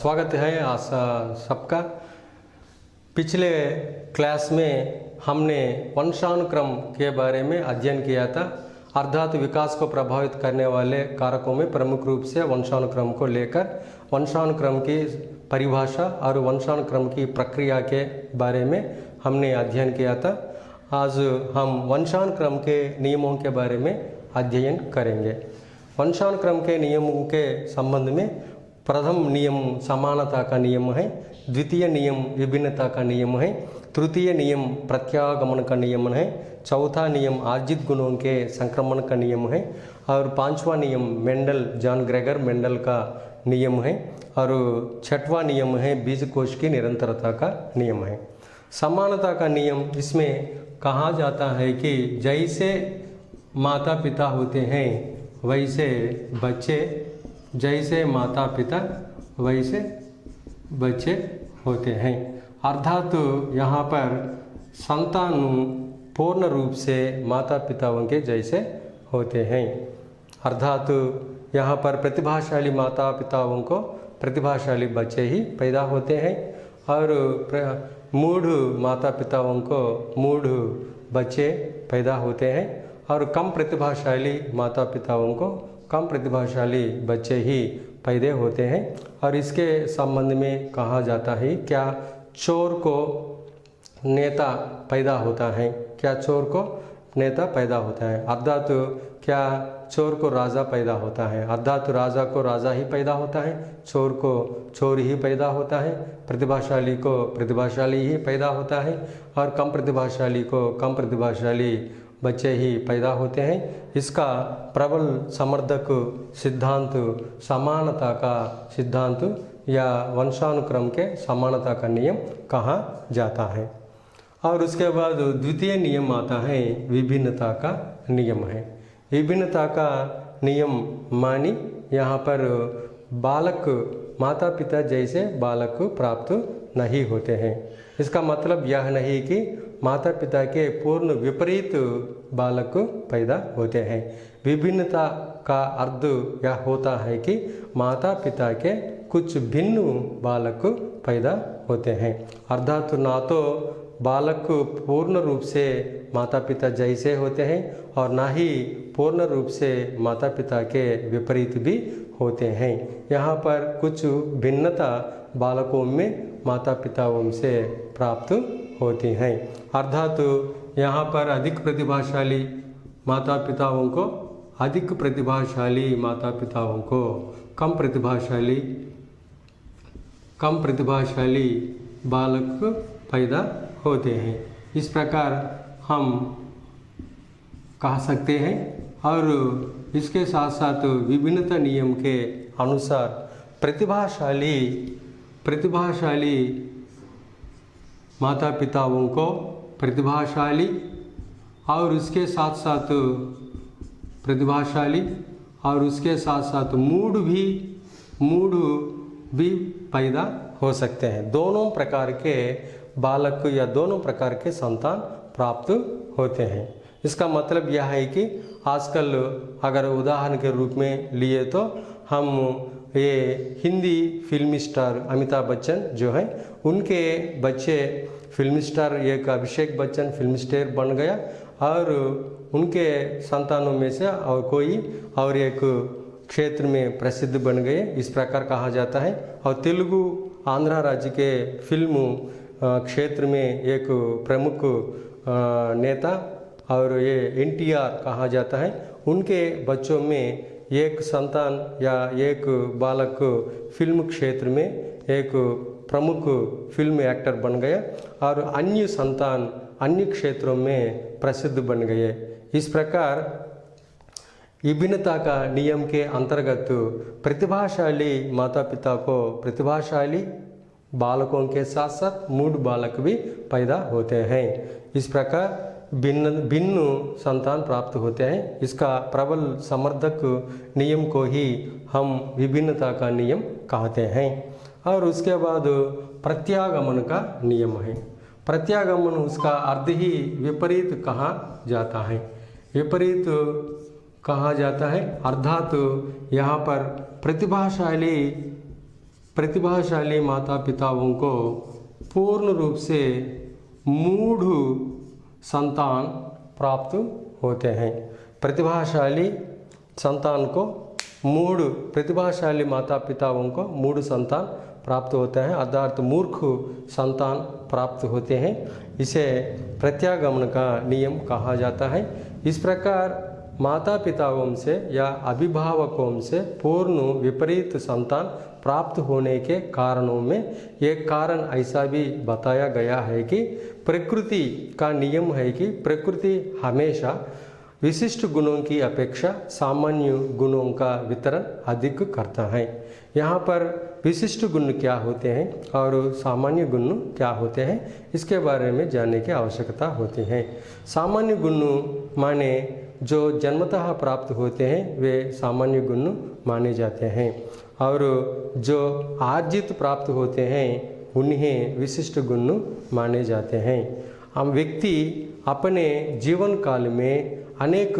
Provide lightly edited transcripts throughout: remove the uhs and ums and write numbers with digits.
स्वागत है सबका। पिछले क्लास में हमने वंशानुक्रम के बारे में अध्ययन किया था। अर्थात विकास को प्रभावित करने वाले कारकों में प्रमुख रूप से वंशानुक्रम को लेकर वंशानुक्रम की परिभाषा और वंशानुक्रम की प्रक्रिया के बारे में हमने अध्ययन किया था। आज हम वंशानुक्रम के नियमों के बारे में अध्ययन करेंगे। वंशानुक्रम के नियमों के संबंध में प्रथम नियम समानता का नियम है, द्वितीय नियम विभिन्नता का नियम है, तृतीय नियम प्रत्यागमन का नियम है, चौथा नियम अर्जित गुणों के संक्रमण का नियम है और पांचवा नियम जॉन ग्रेगर मेंडल का नियम है और छठवां नियम है बीजकोश की निरंतरता का नियम है। समानता का नियम इसमें कहा जाता है कि जैसे माता पिता होते हैं वैसे बच्चे, जैसे माता पिता वैसे बच्चे होते हैं। अर्थात यहाँ पर संतान पूर्ण रूप से माता पिताओं के जैसे होते हैं। अर्थात यहाँ पर प्रतिभाशाली माता पिताओं को प्रतिभाशाली बच्चे ही पैदा होते हैं और मूढ़ माता पिताओं को मूढ़ बच्चे पैदा होते हैं और कम प्रतिभाशाली माता पिताओं को कम प्रतिभाशाली बच्चे ही पैदा होते हैं। और इसके संबंध में कहा जाता है क्या चोर को नेता पैदा होता है, क्या चोर को नेता पैदा होता है, अर्थात क्या चोर को राजा पैदा होता है, अर्थात राजा को राजा ही पैदा होता है, चोर को चोर ही पैदा होता है, प्रतिभाशाली को प्रतिभाशाली ही पैदा होता है और कम प्रतिभाशाली को कम प्रतिभाशाली बच्चे ही पैदा होते हैं। इसका प्रबल समर्थक सिद्धांत समानता का सिद्धांत या वंशानुक्रम के समानता का नियम कहा जाता है। और उसके बाद द्वितीय नियम आता है विभिन्नता का नियम है। विभिन्नता का नियम मानी यहाँ पर बालक माता पिता जैसे बालक प्राप्त नहीं होते हैं। इसका मतलब यह नहीं कि माता पिता के पूर्ण विपरीत बालक पैदा होते हैं। विभिन्नता का अर्थ यह होता है कि माता पिता के कुछ भिन्न बालक पैदा होते हैं। अर्थात ना तो बालक पूर्ण रूप से माता पिता जैसे होते हैं और ना ही पूर्ण रूप से माता पिता के विपरीत भी होते हैं। यहाँ पर कुछ भिन्नता बालकों में माता पिताओं से प्राप्त होती हैं। अर्थात यहाँ पर अधिक प्रतिभाशाली माता पिताओं को अधिक प्रतिभाशाली माता पिताओं को कम प्रतिभाशाली बालक पैदा होते हैं। इस प्रकार हम कह सकते हैं। और इसके साथ साथ विभिन्नता नियम के अनुसार प्रतिभाशाली माता पिताओं को प्रतिभाशाली और उसके साथ साथ प्रतिभाशाली और उसके साथ साथ मूढ़ भी पैदा हो सकते हैं। दोनों प्रकार के बालक या दोनों प्रकार के संतान प्राप्त होते हैं। इसका मतलब यह है कि आजकल अगर उदाहरण के रूप में लिए तो हम ये हिंदी फिल्म स्टार अमिताभ बच्चन जो है उनके बच्चे फिल्म स्टार एक अभिषेक बच्चन फिल्म स्टार बन गया और उनके संतानों में से और कोई और एक क्षेत्र में प्रसिद्ध बन गए, इस प्रकार कहा जाता है। और तेलुगु आंध्र राज्य के फिल्म क्षेत्र में एक प्रमुख नेता और ये NTR कहा जाता है, उनके बच्चों में एक संतान या एक बालक फिल्म क्षेत्र में एक प्रमुख फिल्म एक्टर बन गया और अन्य संतान अन्य क्षेत्रों में प्रसिद्ध बन गए। इस प्रकार विभिन्नता का नियम के अंतर्गत प्रतिभाशाली माता पिता को प्रतिभाशाली बालकों के साथ साथ मूढ़ बालक भी पैदा होते हैं। इस प्रकार भिन्न संतान प्राप्त होते हैं। इसका प्रबल समर्थक नियम को ही हम विभिन्नता का नियम कहते हैं। और उसके बाद प्रत्यागमन का नियम है। प्रत्यागमन उसका अर्थ ही विपरीत कहा जाता है। विपरीत कहा जाता है अर्थात यहाँ पर प्रतिभाशाली माता पिताओं को पूर्ण रूप से मूढ़ संतान प्राप्त होते हैं। प्रतिभाशाली संतान को मूढ़, प्रतिभाशाली माता पिताओं को मूढ़ संतान प्राप्त होता है, अर्थात मूर्ख संतान प्राप्त होते हैं। इसे प्रत्यागमन का नियम कहा जाता है। इस प्रकार माता पिताओं से या अभिभावकों से पूर्ण विपरीत संतान प्राप्त होने के कारणों में एक कारण ऐसा भी बताया गया है कि प्रकृति का नियम है कि प्रकृति हमेशा विशिष्ट गुणों की अपेक्षा सामान्य गुणों का वितरण अधिक करता है। यहाँ पर विशिष्ट गुण क्या होते हैं और सामान्य गुण क्या होते हैं, इसके बारे में जानने की आवश्यकता होती है। सामान्य गुण माने जो जन्मतः प्राप्त होते हैं वे सामान्य गुण माने जाते हैं, और जो आर्जित प्राप्त होते हैं उन्हें विशिष्ट गुण माने जाते हैं। हम व्यक्ति अपने जीवन काल में अनेक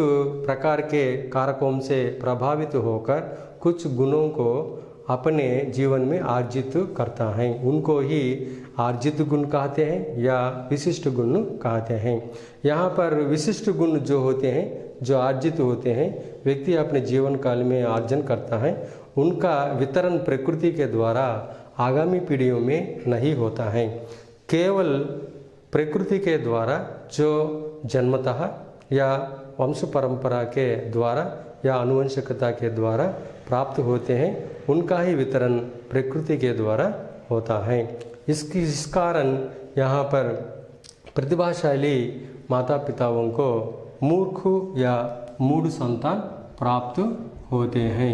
प्रकार के कारकों से प्रभावित होकर कुछ गुणों को अपने जीवन में अर्जित करता है, उनको ही अर्जित गुण कहते हैं या विशिष्ट गुण कहते हैं। यहाँ पर विशिष्ट गुण जो होते हैं, जो अर्जित होते हैं, व्यक्ति अपने जीवन काल में अर्जन करता है, उनका वितरण प्रकृति के द्वारा आगामी पीढ़ियों में नहीं होता है। केवल प्रकृति के द्वारा जो जन्मतः या वंश परंपरा के द्वारा या आनुवंशिकता के द्वारा प्राप्त होते हैं, उनका ही वितरण प्रकृति के द्वारा होता है। इस कारण यहाँ पर प्रतिभाशाली माता पिताओं को मूर्ख या मूढ़ संतान प्राप्त होते हैं।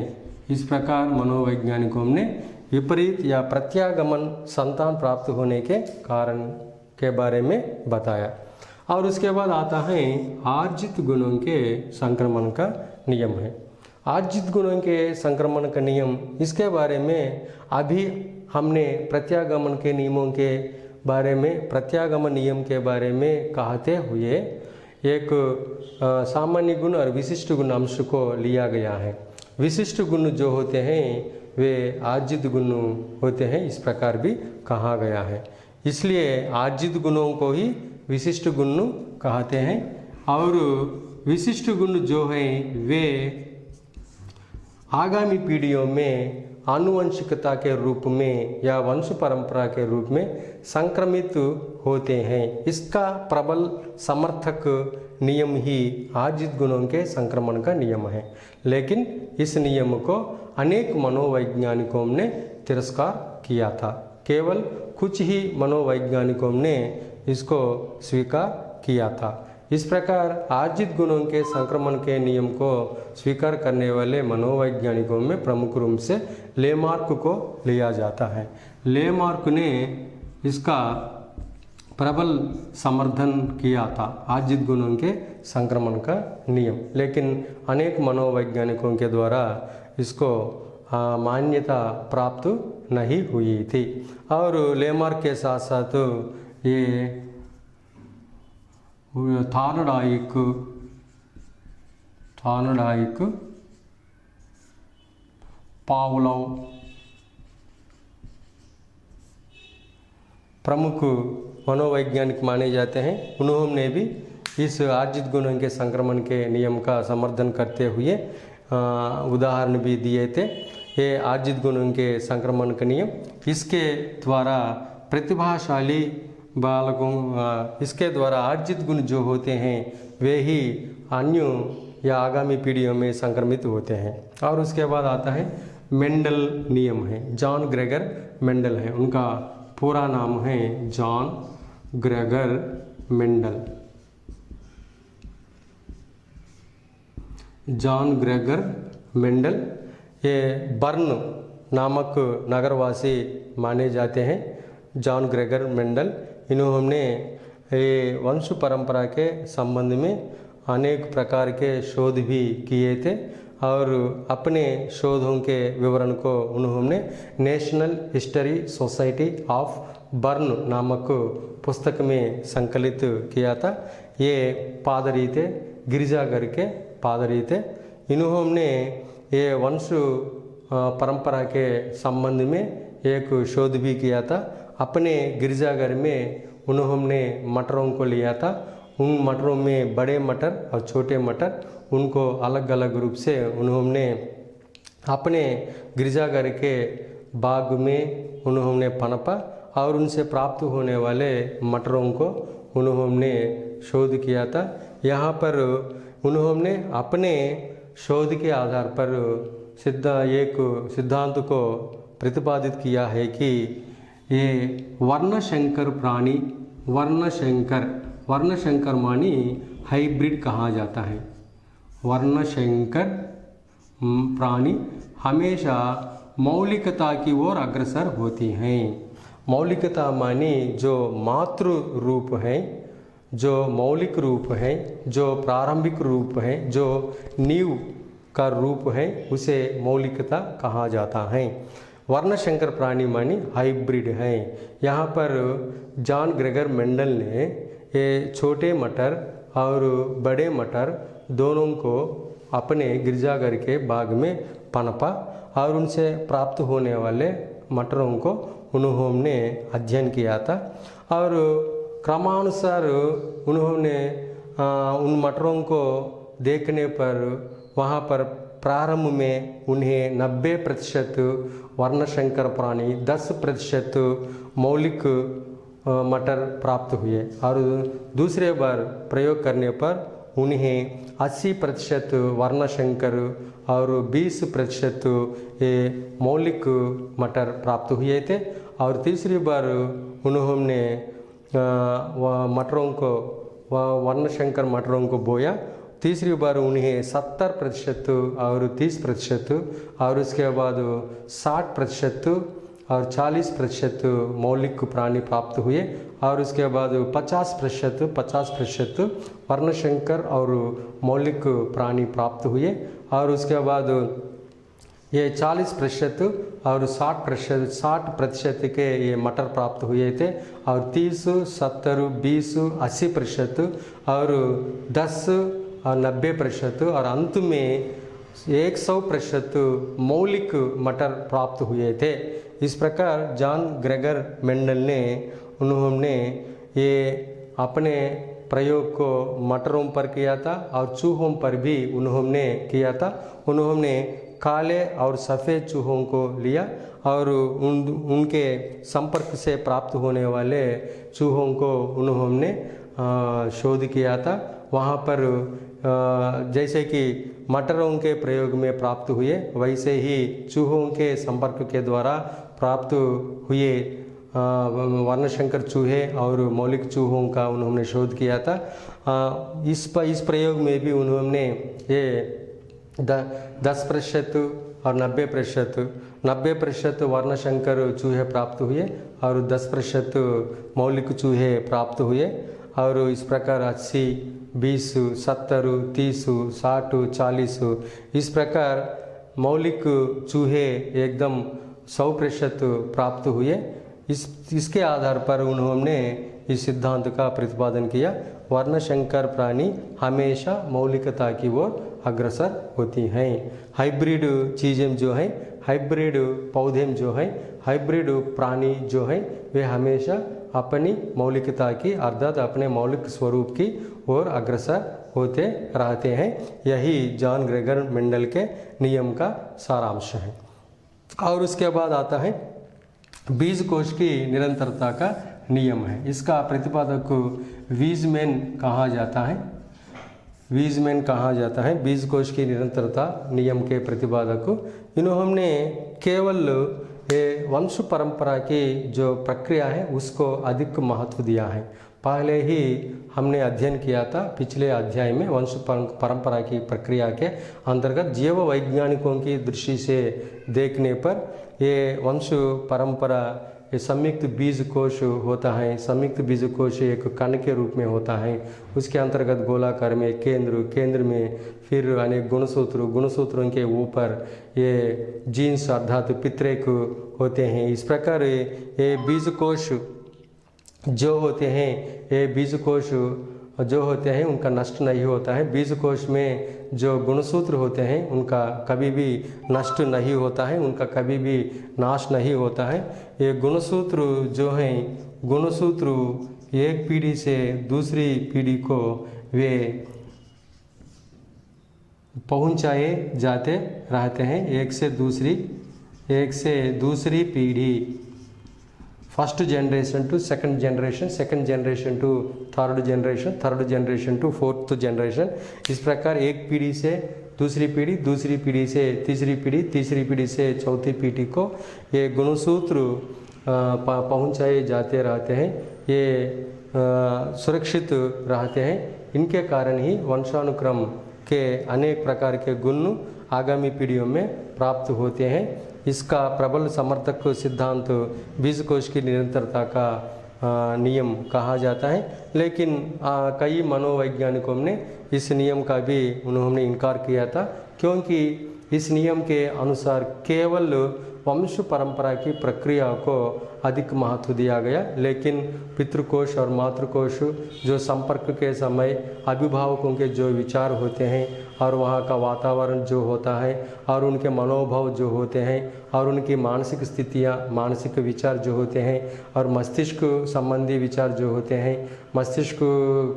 इस प्रकार मनोवैज्ञानिकों ने विपरीत या प्रत्यागमन संतान प्राप्त होने के कारण के बारे में बताया। और उसके बाद आता है आर्जित गुणों के संक्रमण का नियम है। आर्जित गुणों के संक्रमण का नियम, इसके बारे में अभी हमने प्रत्यागमन के नियमों के बारे में, प्रत्यागमन नियम के बारे में कहते हुए एक सामान्य गुण और विशिष्ट गुण अंश को लिया गया है। विशिष्ट गुण जो होते हैं वे आर्जित गुण होते हैं, इस प्रकार भी कहा गया है। इसलिए आर्जित गुणों को ही विशिष्ट गुण कहते हैं। और विशिष्ट गुण जो हैं वे आगामी पीढ़ियों में आनुवंशिकता के रूप में या वंश परंपरा के रूप में संक्रमित होते हैं। इसका प्रबल समर्थक नियम ही आर्जित गुणों के संक्रमण का नियम है। लेकिन इस नियम को अनेक मनोवैज्ञानिकों ने तिरस्कार किया था। केवल कुछ ही मनोवैज्ञानिकों ने इसको स्वीकार किया था। इस प्रकार आर्जित गुणों के संक्रमण के नियम को स्वीकार करने वाले मनोवैज्ञानिकों में प्रमुख रूप से लेमार्क को लिया जाता है। लेमार्क ने इसका प्रबल समर्थन किया था, आर्जित गुणों के संक्रमण का नियम। लेकिन अनेक मनोवैज्ञानिकों के द्वारा इसको मान्यता प्राप्त नहीं हुई थी। और लेमार्क के साथ साथ ये थॉर्नडाइक पावलोव प्रमुख मनोवैज्ञानिक माने जाते हैं। उन्होंने भी इस आर्जित गुणों के संक्रमण के नियम का समर्थन करते हुए उदाहरण भी दिए थे। ये आर्जित गुणों के संक्रमण का नियम, इसके द्वारा प्रतिभाशाली बालकों, इसके द्वारा अर्जित गुण जो होते हैं वे ही अन्यों या आगामी पीढ़ियों में संक्रमित होते हैं। और उसके बाद आता है मेंडल नियम है। जॉन ग्रेगर मेंडल है, उनका पूरा नाम है John Gregor Mendel. John Gregor Mendel ये बर्न नामक नगरवासी माने जाते हैं। जॉन ग्रेगर मेंडल, इन्होंने ये वंश परंपरा के संबंध में अनेक प्रकार के शोध भी किए थे और अपने शोधों के विवरण को उन्होंने national history society of burn नामक पुस्तक में संकलित किया था। ये पादरी थे, गिरजाघर के पादरी थे। इन्होंने ये वंश परंपरा के संबंध में एक शोध भी किया था। अपने गिरजाघर में उन्होंने मटरों को लिया था। उन मटरों में बड़े मटर और छोटे मटर, उनको अलग अलग रूप से उन्होंने अपने गिरजाघर के बाग में उन्होंने पनपा और उनसे प्राप्त होने वाले मटरों को उन्होंने शोध किया था। यहाँ पर उन्होंने अपने शोध के आधार पर एक सिद्धांत को प्रतिपादित किया है कि ये वर्णशंकर प्राणी, वर्णशंकर मानी हाइब्रिड कहा जाता है। वर्णशंकर प्राणी हमेशा मौलिकता की ओर अग्रसर होती हैं। मौलिकता मानी जो मातृ रूप है, जो मौलिक रूप है, जो प्रारंभिक रूप है, जो नींव का रूप है, उसे मौलिकता कहा जाता है। वर्णशंकर प्राणी मानी हाइब्रिड है। यहाँ पर जॉन ग्रेगर मेंडल ने ये छोटे मटर और बड़े मटर दोनों को अपने गिरजाघर के बाग में पनपा और उनसे प्राप्त होने वाले मटरों को उन्होंने अध्ययन किया था और क्रमानुसार उन्होंने उन मटरों को देखने पर वहाँ पर प्रारंभ में उन्हें 90% वर्णशंकर प्राणी, 10% मौलिक मटर प्राप्त हुए और दूसरे बार प्रयोग करने पर उन्हें 80% वर्णशंकर और 20% ये मौलिक मटर प्राप्त हुए थे। और तीसरी बार उन्होंने मटरों को वर्णशंकर मटरों को बोया। तीसरी बार उन्हें 70% और 30% और उसके बाद 60% और 40% मौलिक प्राणी प्राप्त हुए और उसके बाद 50% वर्णशंकर और मौलिक प्राणी प्राप्त हुए और उसके बाद ये 40% और 60% के ये मटर प्राप्त हुए थे और 30, 70, 20, 80% और 10 और 90% और अंत में 100% मौलिक मटर प्राप्त हुए थे। इस प्रकार जॉन ग्रेगर मेंडल ने उन्होंने ये अपने प्रयोग को मटरों पर किया था और चूहों पर भी उन्होंने किया था। उन्होंने काले और सफ़ेद चूहों को लिया और उनके संपर्क से प्राप्त होने वाले चूहों को उन्होंने शोध किया था। वहाँ पर जैसे कि मटरों के प्रयोग में प्राप्त हुए, वैसे ही चूहों के संपर्क के द्वारा प्राप्त हुए वर्णशंकर चूहे और मौलिक चूहों का उन्होंने शोध किया था। इस प्रयोग में भी उन्होंने ये 10% और 90% वर्णशंकर चूहे प्राप्त हुए और 10% मौलिक चूहे प्राप्त हुए और इस प्रकार 80, 20, 70, 30, 60, 40 इस प्रकार मौलिक चूहे एकदम 100% प्राप्त हुए। इसके आधार पर उन्होंने इस सिद्धांत का प्रतिपादन किया। वर्णशंकर प्राणी हमेशा मौलिकता की ओर अग्रसर होती हैं। हाइब्रिड चीज़ें जो हैं, हाइब्रिड पौधे जो हैं, हाइब्रिड प्राणी जो हैं, वे हमेशा अपनी मौलिकता की अर्थात अपने मौलिक स्वरूप की ओर अग्रसर होते रहते हैं। यही जॉन ग्रेगर मेंडल के नियम का सारांश है। और उसके बाद आता है बीज कोश की निरंतरता का नियम है। इसका प्रतिपादक वीजमैन कहा जाता है। वीजमैन कहा जाता है बीज कोश की निरंतरता नियम के प्रतिपादक। इन्होंने केवल ये वंश परंपरा की जो प्रक्रिया है उसको अधिक महत्व दिया है। पहले ही हमने अध्ययन किया था पिछले अध्याय में वंश परंपरा की प्रक्रिया के अंतर्गत जीव वैज्ञानिकों की दृष्टि से देखने पर ये वंश परंपरा ये संयुक्त बीज कोश होता है। संयुक्त बीज कोश एक कण के रूप में होता है। उसके अंतर्गत गोलाकार में केंद्र में फिर अनेक गुणसूत्रों के ऊपर ये जीन्स अर्थात पितरेक होते हैं। इस प्रकार ये बीज कोश जो होते हैं, ये बीज कोश जो होते हैं उनका नष्ट नहीं होता है। बीज कोश में जो गुणसूत्र होते हैं उनका कभी भी नष्ट नहीं होता है, उनका कभी भी नाश नहीं होता है। ये गुणसूत्र जो हैं, गुणसूत्र एक पीढ़ी से दूसरी पीढ़ी को वे पहुंचाए जाते रहते हैं, एक से दूसरी पीढ़ी, first generation to second generation, second generation to third generation, third generation to fourth generation. इस प्रकार एक पीढ़ी से दूसरी पीढ़ी, दूसरी पीढ़ी से तीसरी पीढ़ी, तीसरी पीढ़ी से चौथी पीढ़ी को ये गुणसूत्र पहुंचाए जाते रहते हैं। ये सुरक्षित रहते हैं। इनके कारण ही वंशानुक्रम के अनेक प्रकार के गुण आगामी पीढ़ियों में प्राप्त होते हैं। इसका प्रबल समर्थक सिद्धांत बीजकोश की निरंतरता का नियम कहा जाता है। लेकिन कई मनोवैज्ञानिकों ने इस नियम का भी उन्होंने इनकार किया था, क्योंकि इस नियम के अनुसार केवल वंश परंपरा की प्रक्रिया को अधिक महत्व दिया गया, लेकिन पितृकोश और मातृकोश जो संपर्क के समय अभिभावकों के जो विचार होते हैं और वहाँ का वातावरण जो होता है और उनके मनोभाव जो होते हैं और उनकी मानसिक स्थितियाँ, मानसिक विचार जो होते हैं और मस्तिष्क संबंधी विचार जो होते हैं, मस्तिष्क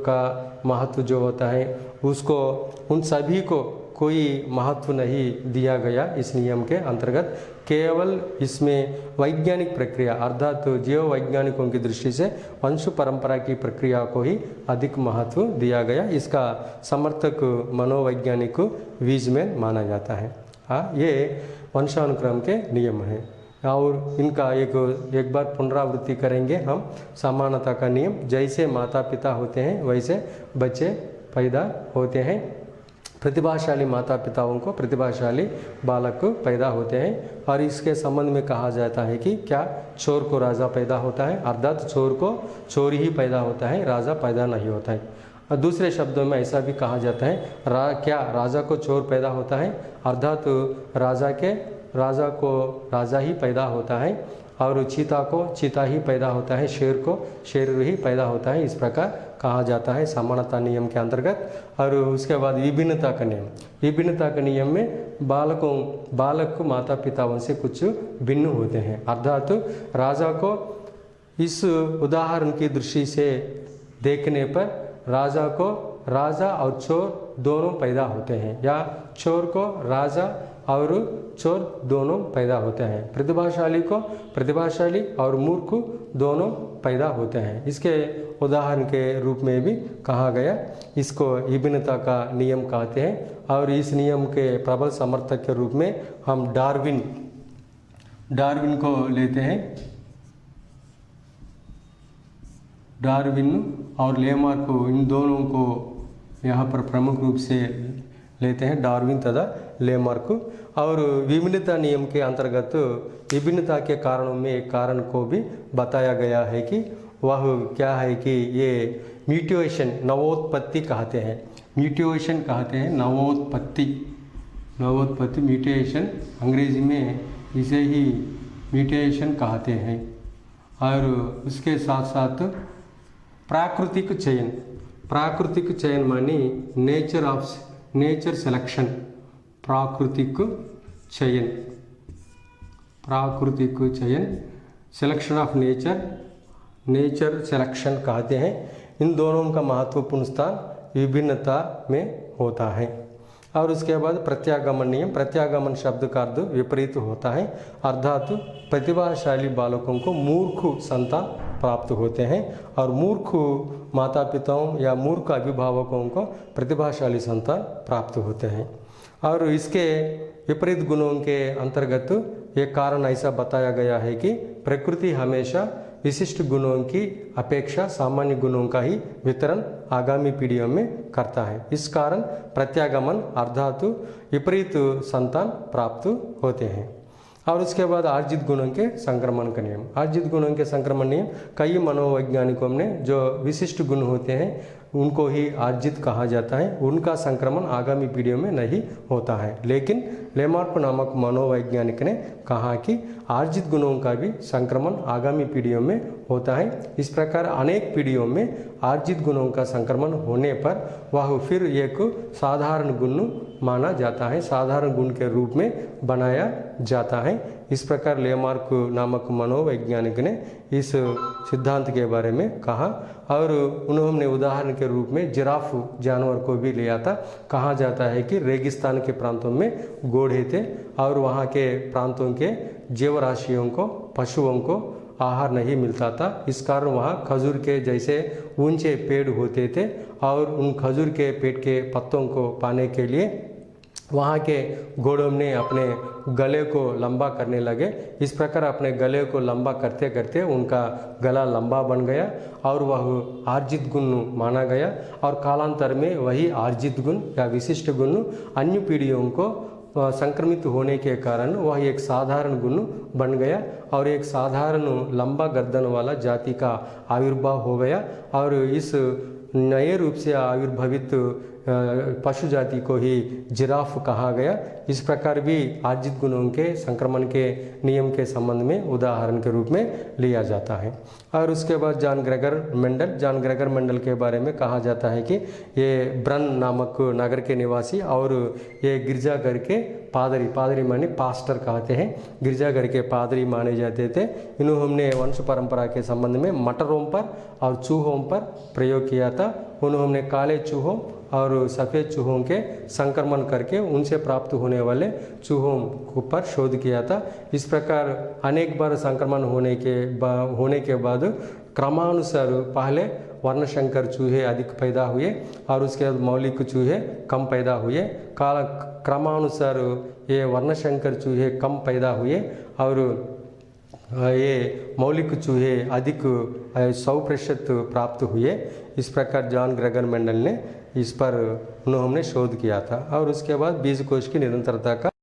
का महत्व जो होता है, उसको उन सभी को कोई महत्व नहीं दिया गया इस नियम के अंतर्गत। केवल इसमें वैज्ञानिक प्रक्रिया अर्थात जीव वैज्ञानिकों की दृष्टि से वंश परंपरा की प्रक्रिया को ही अधिक महत्व दिया गया। इसका समर्थक मनोवैज्ञानिक वीजमैन माना जाता है। हाँ, ये वंशानुक्रम के नियम हैं और इनका एक बार पुनरावृत्ति करेंगे हम। समानता का नियम, जैसे माता पिता होते हैं वैसे बच्चे पैदा होते हैं। प्रतिभाशाली माता पिताओं को प्रतिभाशाली बालक पैदा होते हैं। और इसके संबंध में कहा जाता है कि क्या चोर को राजा पैदा होता है, अर्थात चोर को चोर ही पैदा होता है, राजा पैदा नहीं होता है। और दूसरे शब्दों में ऐसा भी कहा जाता है क्या राजा को चोर पैदा होता है, अर्थात राजा को राजा ही पैदा होता है और चीता को चीता ही पैदा होता है, शेर को शेर ही पैदा होता है। इस प्रकार कहा जाता है समानता नियम के अंतर्गत। और उसके बाद विभिन्नता का नियम, विभिन्नता के नियम में बालक को माता पिताओं से कुछ भिन्न होते हैं, अर्थात राजा को इस उदाहरण की दृष्टि से देखने पर राजा और चोर दोनों पैदा होते हैं, या चोर को राजा और चोर दोनों पैदा होते हैं, प्रतिभाशाली को प्रतिभाशाली और मूर्ख दोनों पैदा होते हैं। इसके उदाहरण के रूप में भी कहा गया, इसको विभिन्नता का नियम कहते हैं। और इस नियम के प्रबल समर्थक के रूप में हम डार्विन को लेते हैं। डार्विन और लेमार्क को, इन दोनों को यहाँ पर प्रमुख रूप से लेते हैं, डार्विन तथा लेमार्क। और विभिन्नता नियम के अंतर्गत विभिन्नता के कारणों में एक कारण को भी बताया गया है कि वह क्या है कि ये म्यूटेशन, नवोत्पत्ति कहते हैं, म्यूटेशन कहते हैं, नवोत्पत्ति म्यूटेशन, अंग्रेजी में इसे ही म्यूटेशन कहते हैं। और उसके साथ साथ प्राकृतिक चयन मानी नेचर सिलेक्शन, प्राकृतिक चयन सिलेक्शन ऑफ नेचर सिलेक्शन कहते हैं। इन दोनों का महत्वपूर्ण स्थान विभिन्नता में होता है। और उसके बाद प्रत्यागमन नियम, प्रत्यागमन शब्द का अर्थ विपरीत होता है, अर्थात प्रतिभाशाली बालकों को मूर्ख संतान प्राप्त होते हैं और मूर्ख माता पिताओं या मूर्ख अभिभावकों को प्रतिभाशाली संतान प्राप्त होते हैं। और इसके विपरीत गुणों के अंतर्गत एक कारण ऐसा बताया गया है कि प्रकृति हमेशा विशिष्ट गुणों की अपेक्षा सामान्य गुणों का ही वितरण आगामी पीढ़ियों में करता है। इस कारण प्रत्यागमन अर्थात विपरीत संतान प्राप्त होते हैं। और उसके बाद अर्जित गुणों के संक्रमण का नियम। अर्जित गुणों के संक्रमण नियम, कई मनोवैज्ञानिकों ने जो विशिष्ट गुण होते हैं उनको ही अर्जित कहा जाता है, उनका संक्रमण आगामी पीढ़ियों में नहीं होता है। लेकिन लेमार्क नामक मनोवैज्ञानिक ने कहा कि अर्जित गुणों का भी संक्रमण आगामी पीढ़ियों में होता है। इस प्रकार अनेक पीढ़ियों में अर्जित गुणों का संक्रमण होने पर वह फिर एक साधारण गुण माना जाता है, साधारण गुण के रूप में बनाया जाता है। इस प्रकार लेमार्क नामक मनोवैज्ञानिक ने इस सिद्धांत के बारे में कहा और उन्होंने उदाहरण के रूप में जिराफ जानवर को भी लिया था। कहा जाता है कि रेगिस्तान के प्रांतों में घोड़े थे और वहाँ के प्रांतों के जीवराशियों को, पशुओं को आहार नहीं मिलता था। इस कारण वहाँ खजूर के जैसे ऊंचे पेड़ होते थे और उन खजूर के पेड़ के पत्तों को पाने के लिए वहाँ के घोड़ों ने अपने गले को लंबा करने लगे। इस प्रकार अपने गले को लंबा करते करते उनका गला लंबा बन गया और वह अर्जित गुण माना गया और कालांतर में वही अर्जित गुण या विशिष्ट गुण अन्य पीढ़ियों को संक्रमित होने के कारण वह एक साधारण गुण बन गया और एक साधारण लंबा गर्दन वाला जाति का आविर्भाव हो गया और इस नए रूप से आविर्भवित पशु जाति को ही जिराफ कहा गया। इस प्रकार भी अर्जित गुणों के संक्रमण के नियम के संबंध में उदाहरण के रूप में लिया जाता है। और उसके बाद जॉन ग्रेगर मेंडल के बारे में कहा जाता है कि ये ब्रन नामक नगर के निवासी और ये गिरजाघर के पादरी माने पास्टर कहते हैं, गिरजाघर के पादरी माने जाते थे। इन्होंने वंश परंपरा के संबंध में मटरों पर और चूहों पर प्रयोग किया था। उन्होंने काले चूहों और सफ़ेद चूहों के संक्रमण करके उनसे प्राप्त होने वाले चूहों पर शोध किया था। इस प्रकार अनेक बार संक्रमण होने के बाद क्रमानुसार पहले वर्णशंकर चूहे अधिक पैदा हुए और उसके बाद मौलिक चूहे कम पैदा हुए। क्रमानुसार ये वर्णशंकर चूहे कम पैदा हुए और ये मौलिक चूहे अधिक 100% प्राप्त हुए। इस प्रकार जॉन ग्रेगर मेंडल ने इस पर उन्होंने शोध किया था और उसके बाद बीजकोश की निरंतरता का